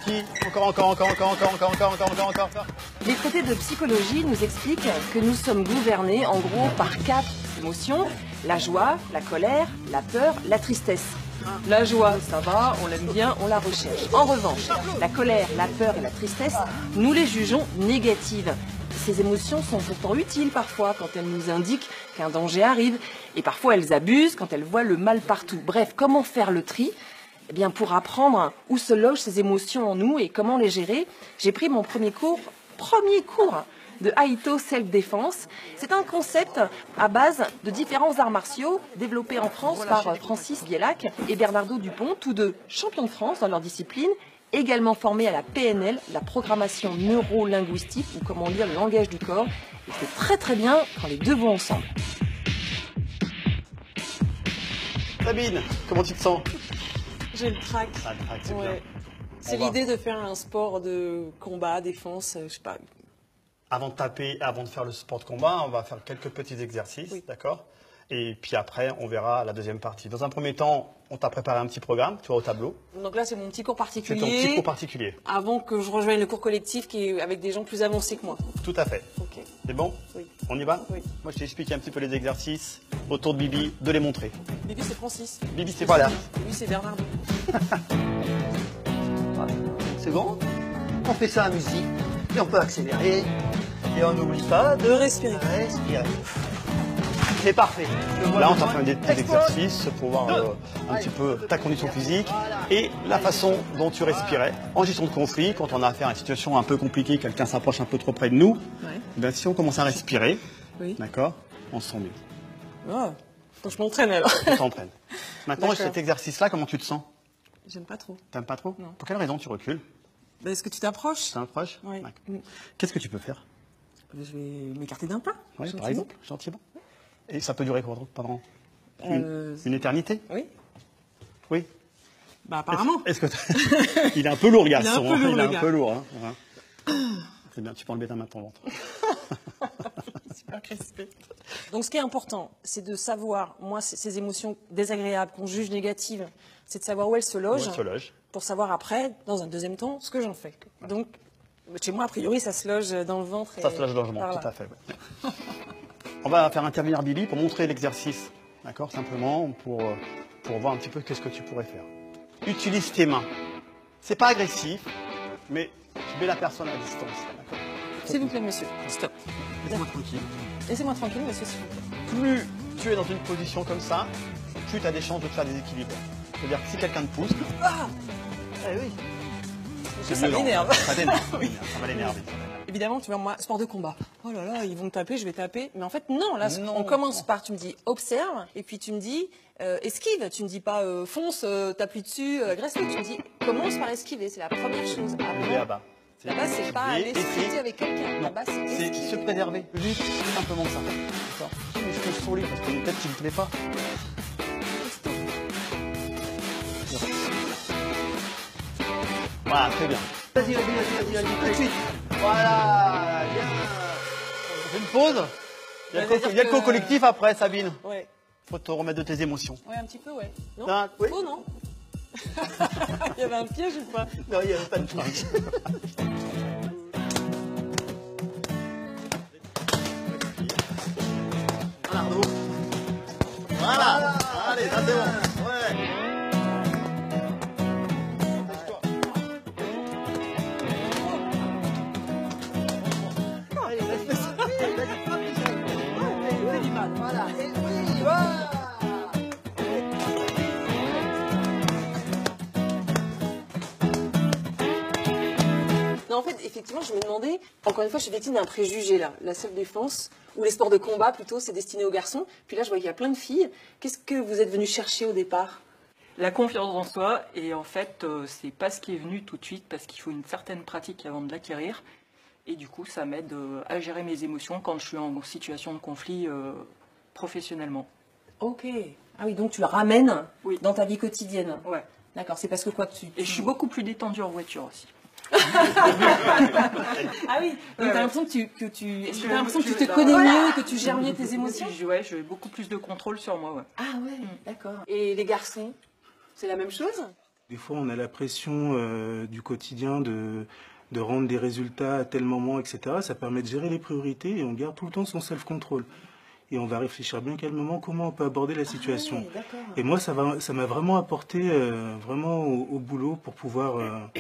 Qui? Encore. Les traités de psychologie nous expliquent que nous sommes gouvernés en gros par 4 émotions, la joie, la colère, la peur, la tristesse. La joie, ça va, on l'aime bien, on la recherche. En revanche, la colère, la peur et la tristesse, nous les jugeons négatives. Ces émotions sont pourtant utiles parfois quand elles nous indiquent qu'un danger arrive. Et parfois elles abusent quand elles voient le mal partout. Bref, comment faire le tri? Eh bien, pour apprendre où se logent ces émotions en nous et comment les gérer, j'ai pris mon premier cours de Aito Self-Défense. C'est un concept à base de différents arts martiaux développés en France par Francis Bielac et Bernardo Dupont, tous deux champions de France dans leur discipline, également formés à la PNL, la programmation neuro-linguistique, ou comment lire le langage du corps. Et c'est très très bien quand les deux vont ensemble. Sabine, comment tu te sens? J'ai le trac. Ah, le trac, c'est bien. C'est l'idée de faire un sport de combat, défense, je sais pas. Avant de taper, avant de faire le sport de combat, on va faire quelques petits exercices, d'accord? Et puis après, on verra la deuxième partie. Dans un premier temps, on t'a préparé un petit programme, tu vois, au tableau. Donc là, c'est mon petit cours particulier. C'est ton petit cours particulier. Avant que je rejoigne le cours collectif qui est avec des gens plus avancés que moi. Tout à fait. Ok. C'est bon? Oui. On y va? Oui. Moi, je t'explique un petit peu les exercices autour de Bibi, de les montrer. Bibi, c'est Francis. Bibi, c'est pas là. Lui, c'est Bernardo. C'est bon? On fait ça à musique, et on peut accélérer, et on n'oublie pas de respirer. C'est parfait. Là, on t'a fait des petits exercices pour voir un petit peu ta condition physique et la façon dont tu respirais. En gestion de conflit, quand on a affaire à une situation un peu compliquée, quelqu'un s'approche un peu trop près de nous, ben, si on commence à respirer, d'accord, on se sent mieux. Oh, faut que je m'entraîne alors. Tu t'entraînes. Maintenant, cet exercice-là, comment tu te sens? J'aime pas trop. T'aimes pas trop? Non. Pour quelle raison tu recules? Ben, est-ce que tu t'approches? Tu t'approches? Oui. Qu'est-ce que tu peux faire? Je vais m'écarter d'un pas. Oui, par exemple, gentiment. Et ça peut durer pendant une éternité? Oui. Oui. Bah apparemment. Est-ce que il est un peu lourd, garçon. Il est un peu lourd. Hein. C'est bien, tu peux enlever ta main de ton ventre. Super crispé. Donc ce qui est important, c'est de savoir, moi, ces émotions désagréables qu'on juge négatives, c'est de savoir où elles se logent. Pour savoir après, dans un deuxième temps, ce que j'en fais. Donc, chez moi, a priori, ça se loge dans le ventre. Ça se loge dans le ventre, tout à fait. Ouais. On va faire intervenir Bibi pour montrer l'exercice, d'accord, simplement pour voir un petit peu qu'est-ce que tu pourrais faire. Utilise tes mains. C'est pas agressif, mais tu mets la personne à distance, d'accord? S'il vous plaît, monsieur. Stop. Laissez-moi tranquille. Laissez-moi tranquille, monsieur, s'il vous plaît. Plus tu es dans une position comme ça, plus tu as des chances de te faire déséquilibrer. C'est-à-dire que si quelqu'un te pousse, oui. Ça m'énerve. Ça t'énerve. Ça va l'énerver. Évidemment, tu vois, moi, sport de combat. Oh là là, ils vont me taper, je vais taper. Mais en fait, non. Là, on commence par, tu me dis, observe, et puis tu me dis, esquive. Tu me dis pas, fonce, tape-lui dessus, agresse-le. Tu me dis, commence par esquiver. C'est la première chose. Là-bas. Là-bas, c'est pas aller se avec quelqu'un. Là-bas, c'est se préserver. Juste simplement ça. D'accord. Je peux sur lui parce que peut-être qu'il ne plaît pas. Voilà, très bien. Vas-y, tout de suite. Voilà, bien. On fait une pause. Il y a le co-collectif après, Sabine. Ouais. Faut te remettre de tes émotions. Ouais, un petit peu, ouais. Non, oui. Oh non. Il y avait un piège ou pas? Non, il n'y avait pas de piège. Voilà. Allez, ça c'est bon. Ouais. Voilà. Et oui, voilà. Non, en fait, effectivement, je me demandais, encore une fois, je suis victime d'un préjugé là, la self-défense, ou les sports de combat plutôt, c'est destiné aux garçons. Puis là, je vois qu'il y a plein de filles. Qu'est-ce que vous êtes venu chercher au départ? La confiance en soi, et en fait, c'est pas ce qui est venu tout de suite, parce qu'il faut une certaine pratique avant de l'acquérir. Et du coup, ça m'aide à gérer mes émotions quand je suis en situation de conflit professionnellement. Ok. Ah oui, donc tu le ramènes dans ta vie quotidienne. Ouais. D'accord, c'est parce que quoi Et je suis beaucoup plus détendue en voiture aussi. Ah oui, donc t'as l'impression que tu te connais mieux, que tu gères mieux tes émotions? Ouais, j'ai beaucoup plus de contrôle sur moi, ouais. Ah ouais, d'accord. Et les garçons, c'est la même chose? Des fois, on a la pression du quotidien de rendre des résultats à tel moment, etc. Ça permet de gérer les priorités et on garde tout le temps son self-control. Et on va réfléchir bien calmement comment on peut aborder la situation. Ah oui, et moi, ça m'a vraiment apporté vraiment au boulot pour pouvoir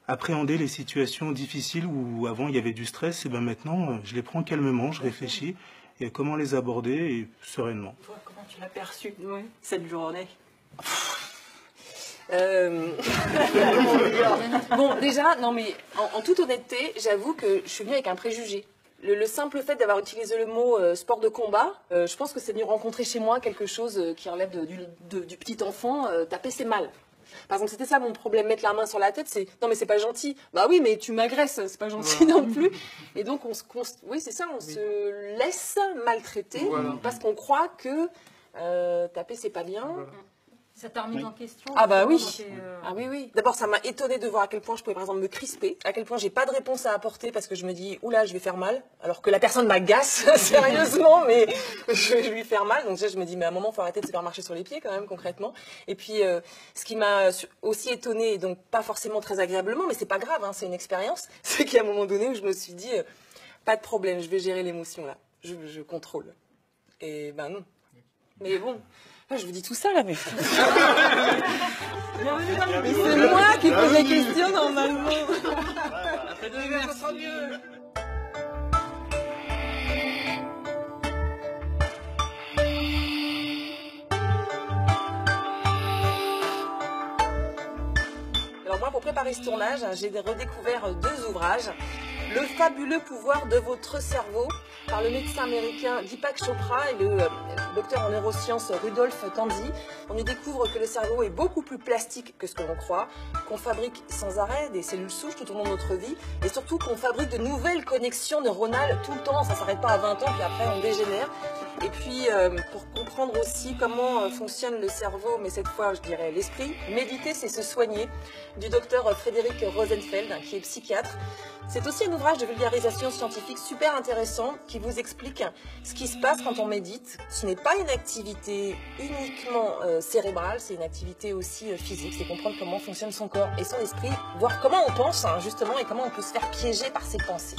appréhender les situations difficiles où avant il y avait du stress. Et ben maintenant, je les prends calmement, je réfléchis et comment les aborder et sereinement. Toi, comment tu l'as perçu cette journée? Bon, déjà, non mais en toute honnêteté, j'avoue que je suis venue avec un préjugé. Le simple fait d'avoir utilisé le mot sport de combat, je pense que c'est venu rencontrer chez moi quelque chose qui relève du petit enfant. Taper, c'est mal. Par exemple, c'était ça mon problème, mettre la main sur la tête, c'est non mais c'est pas gentil. Bah oui, mais tu m'agresses, c'est pas gentil non plus. Et donc oui, c'est ça, on se laisse maltraiter parce qu'on croit que taper c'est pas bien. Ça t'a remis en question? Ah bah oui. Ah oui, oui. D'abord, ça m'a étonnée de voir à quel point je pouvais par exemple me crisper, à quel point j'ai pas de réponse à apporter parce que je me dis oula, je vais faire mal, alors que la personne m'agace sérieusement, mais je vais lui faire mal. Donc déjà, je me dis mais à un moment, faut arrêter de se faire marcher sur les pieds quand même concrètement. Et puis, ce qui m'a aussi étonnée, donc pas forcément très agréablement, mais c'est pas grave, hein, c'est une expérience, c'est qu'à un moment donné où je me suis dit pas de problème, je vais gérer l'émotion là, je contrôle. Et ben non. Mais bon. Ah, je vous dis tout ça là, mais c'est moi qui pose les questions normalement. Après 2 heures, ça sera mieux. Alors moi, pour préparer ce tournage, j'ai redécouvert 2 ouvrages. Le fabuleux pouvoir de votre cerveau par le médecin américain Deepak Chopra et le docteur en neurosciences Rudolf Tanzi. On y découvre que le cerveau est beaucoup plus plastique que ce que l'on croit, qu'on fabrique sans arrêt des cellules souches tout au long de notre vie et surtout qu'on fabrique de nouvelles connexions neuronales tout le temps. Ça ne s'arrête pas à 20 ans puis après on dégénère. Et puis pour comprendre aussi comment fonctionne le cerveau, mais cette fois je dirais l'esprit, méditer c'est se soigner, du docteur Frédéric Rosenfeld qui est psychiatre. C'est aussi un ouvrage de vulgarisation scientifique super intéressant qui vous explique ce qui se passe quand on médite. Ce n'est pas une activité uniquement cérébrale, c'est une activité aussi physique, c'est comprendre comment fonctionne son corps et son esprit, voir comment on pense justement et comment on peut se faire piéger par ses pensées.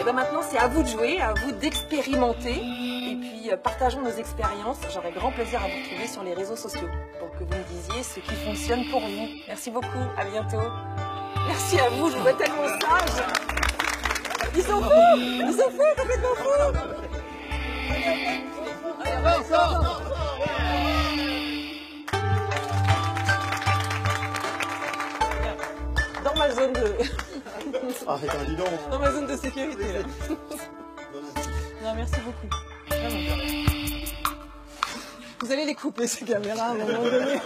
Et bien maintenant c'est à vous de jouer, à vous d'expérimenter et puis partageons nos expériences. J'aurai grand plaisir à vous retrouver sur les réseaux sociaux pour que vous me disiez ce qui fonctionne pour vous. Merci beaucoup, à bientôt. Merci à vous, je vous vois tellement sage. Ils sont fous, complètement fous. Dans ma zone de... Dans ma zone de sécurité. Là. Non, merci beaucoup. Vraiment. Vous allez les couper ces caméras à un moment donné.